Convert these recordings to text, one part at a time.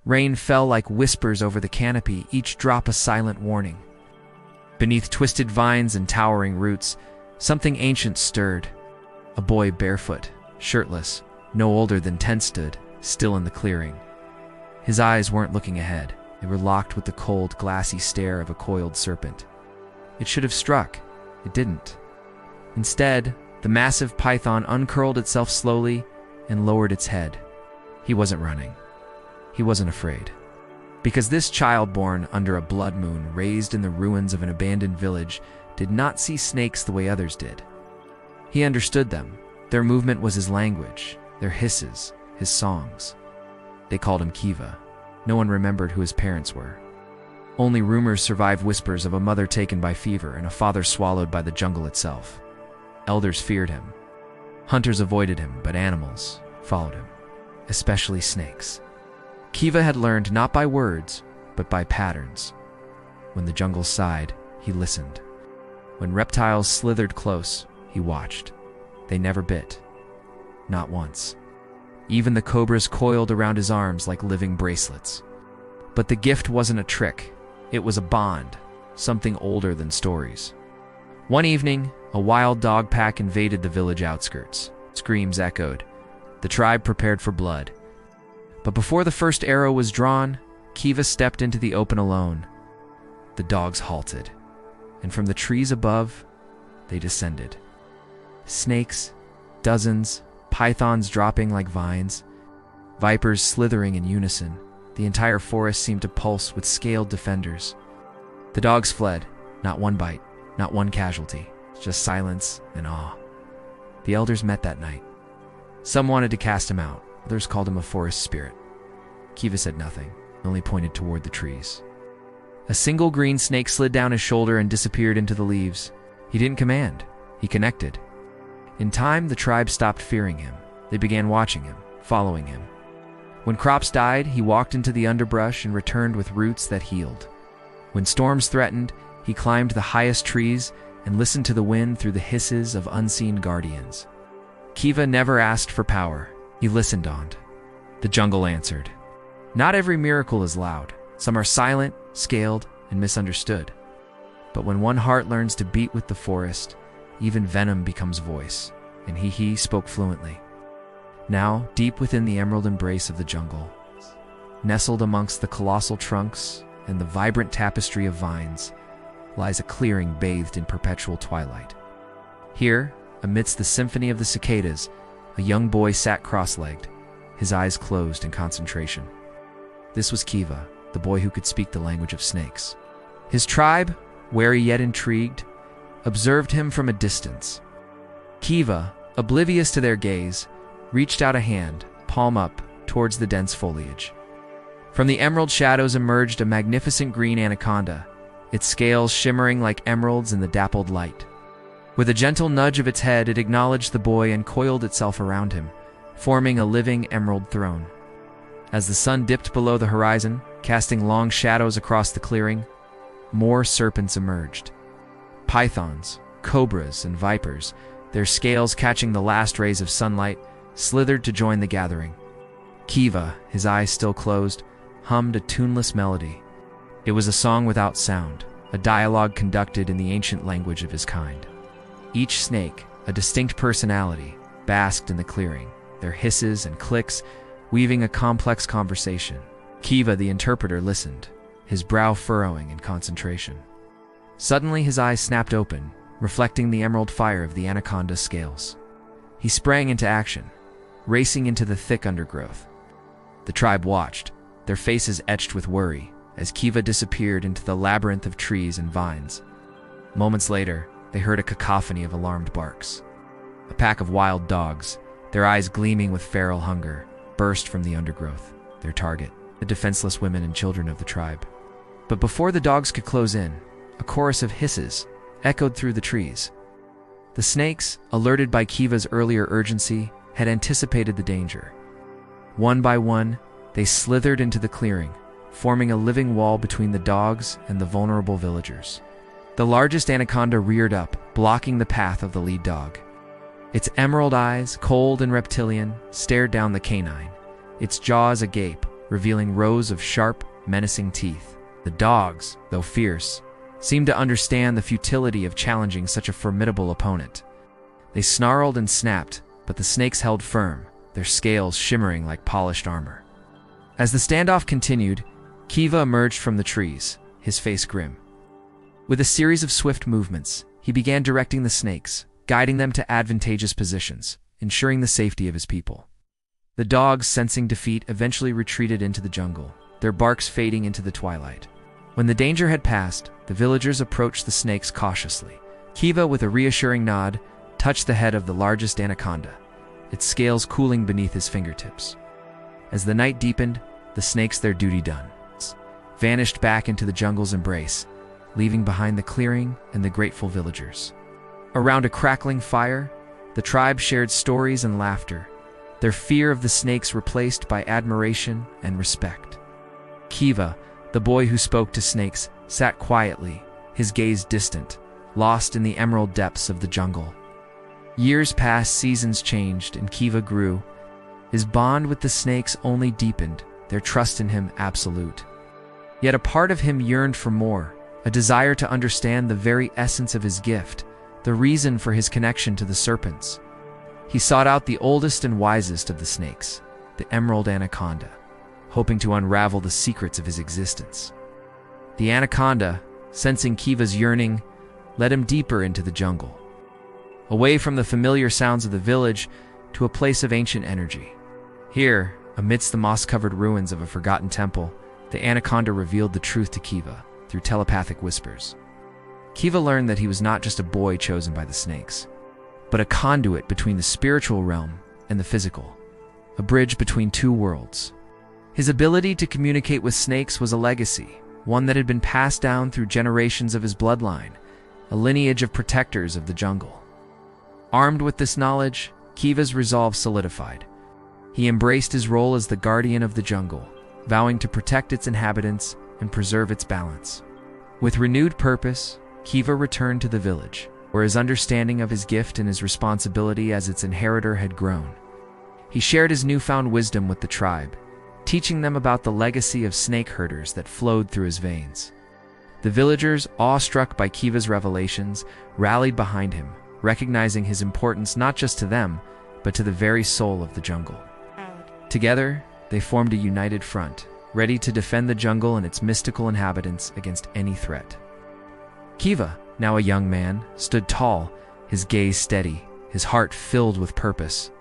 Rain fell like whispers over the canopy, each drop a silent warning. Beneath twisted vines and towering roots, something ancient stirred. A boy barefoot, shirtless, no older than 10 stood, still in the clearing. His eyes weren't looking ahead. They were locked with the cold, glassy stare of a coiled serpent. It should have struck. It didn't. Instead, the massive python uncurled itself slowly and lowered its head. He wasn't running. He wasn't afraid. Because this child born under a blood moon, raised in the ruins of an abandoned village, did not see snakes the way others did. He understood them. Their movement was his language, their hisses, his songs. They called him Kiva. No one remembered who his parents were. Only rumors survived, whispers of a mother taken by fever and a father swallowed by the jungle itself. Elders feared him. Hunters avoided him, but animals followed him, especially snakes. Kiva had learned not by words, but by patterns. When the jungle sighed, he listened. When reptiles slithered close, he watched. They never bit. Not once. Even the cobras coiled around his arms like living bracelets. But the gift wasn't a trick. It was a bond, something older than stories. One evening, a wild dog pack invaded the village outskirts. Screams echoed. The tribe prepared for blood. But before the first arrow was drawn, Kiva stepped into the open alone. The dogs halted, and from the trees above, they descended. Snakes, dozens, pythons dropping like vines, vipers slithering in unison. The entire forest seemed to pulse with scaled defenders. The dogs fled, not one bite, not one casualty, just silence and awe. The elders met that night. Some wanted to cast him out, others called him a forest spirit. Kiva said nothing, only pointed toward the trees. A single green snake slid down his shoulder and disappeared into the leaves. He didn't command, he connected. In time, the tribe stopped fearing him. They began watching him, following him. When crops died, he walked into the underbrush and returned with roots that healed. When storms threatened, he climbed the highest trees and listened to the wind through the hisses of unseen guardians. Kiva never asked for power. He listened on. The jungle answered. Not every miracle is loud. Some are silent, scaled, and misunderstood. But when one heart learns to beat with the forest, even venom becomes voice, and he spoke fluently. Now, deep within the emerald embrace of the jungle, nestled amongst the colossal trunks and the vibrant tapestry of vines, lies a clearing bathed in perpetual twilight. Here, amidst the symphony of the cicadas, a young boy sat cross-legged, his eyes closed in concentration. This was Kiva, the boy who could speak the language of snakes. His tribe, wary yet intrigued, observed him from a distance. Kiva, oblivious to their gaze, reached out a hand, palm up, towards the dense foliage. From the emerald shadows emerged a magnificent green anaconda, its scales shimmering like emeralds in the dappled light. With a gentle nudge of its head, it acknowledged the boy and coiled itself around him, forming a living emerald throne. As the sun dipped below the horizon, casting long shadows across the clearing, more serpents emerged. Pythons, cobras, and vipers, their scales catching the last rays of sunlight, slithered to join the gathering. Kiva, his eyes still closed, hummed a tuneless melody. It was a song without sound, a dialogue conducted in the ancient language of his kind. Each snake, a distinct personality, basked in the clearing, their hisses and clicks weaving a complex conversation. Kiva, the interpreter, listened, his brow furrowing in concentration. Suddenly his eyes snapped open, reflecting the emerald fire of the anaconda's scales. He sprang into action, racing into the thick undergrowth. The tribe watched, their faces etched with worry, as Kiva disappeared into the labyrinth of trees and vines. Moments later, they heard a cacophony of alarmed barks. A pack of wild dogs, their eyes gleaming with feral hunger, burst from the undergrowth, their target, the defenseless women and children of the tribe. But before the dogs could close in, a chorus of hisses echoed through the trees. The snakes, alerted by Kiva's earlier urgency, had anticipated the danger. One by one, they slithered into the clearing, forming a living wall between the dogs and the vulnerable villagers. The largest anaconda reared up, blocking the path of the lead dog. Its emerald eyes, cold and reptilian, stared down the canine, its jaws agape, revealing rows of sharp, menacing teeth. The dogs, though fierce, seemed to understand the futility of challenging such a formidable opponent. They snarled and snapped, but the snakes held firm, their scales shimmering like polished armor. As the standoff continued, Kiva emerged from the trees, his face grim. With a series of swift movements, he began directing the snakes, guiding them to advantageous positions, ensuring the safety of his people. The dogs, sensing defeat, eventually retreated into the jungle, their barks fading into the twilight. When the danger had passed, the villagers approached the snakes cautiously. Kiva, with a reassuring nod, touched the head of the largest anaconda, its scales cooling beneath his fingertips. As the night deepened, the snakes, their duty done, vanished back into the jungle's embrace, leaving behind the clearing and the grateful villagers. Around a crackling fire, the tribe shared stories and laughter, their fear of the snakes replaced by admiration and respect. Kiva, the boy who spoke to snakes, sat quietly, his gaze distant, lost in the emerald depths of the jungle. Years passed, seasons changed, and Kiva grew. His bond with the snakes only deepened, their trust in him absolute. Yet a part of him yearned for more, a desire to understand the very essence of his gift, the reason for his connection to the serpents. He sought out the oldest and wisest of the snakes, the emerald anaconda, hoping to unravel the secrets of his existence. The anaconda, sensing Kiva's yearning, led him deeper into the jungle, away from the familiar sounds of the village to a place of ancient energy. Here, amidst the moss-covered ruins of a forgotten temple, the anaconda revealed the truth to Kiva through telepathic whispers. Kiva learned that he was not just a boy chosen by the snakes, but a conduit between the spiritual realm and the physical, a bridge between two worlds. His ability to communicate with snakes was a legacy, one that had been passed down through generations of his bloodline, a lineage of protectors of the jungle. Armed with this knowledge, Kiva's resolve solidified. He embraced his role as the guardian of the jungle, vowing to protect its inhabitants and preserve its balance. With renewed purpose, Kiva returned to the village, where his understanding of his gift and his responsibility as its inheritor had grown. He shared his newfound wisdom with the tribe, teaching them about the legacy of snake herders that flowed through his veins. The villagers, awestruck by Kiva's revelations, rallied behind him, recognizing his importance not just to them, but to the very soul of the jungle. Together, they formed a united front, ready to defend the jungle and its mystical inhabitants against any threat. Kiva, now a young man, stood tall, his gaze steady, his heart filled with purpose.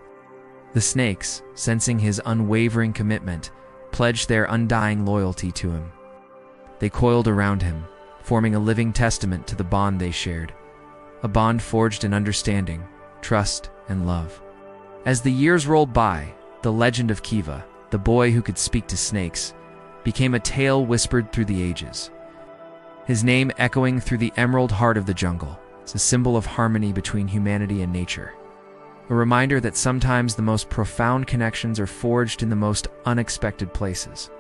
The snakes, sensing his unwavering commitment, pledged their undying loyalty to him. They coiled around him, forming a living testament to the bond they shared, a bond forged in understanding, trust, and love. As the years rolled by, the legend of Kiva, the boy who could speak to snakes, became a tale whispered through the ages. His name echoing through the emerald heart of the jungle, it's a symbol of harmony between humanity and nature. A reminder that sometimes the most profound connections are forged in the most unexpected places.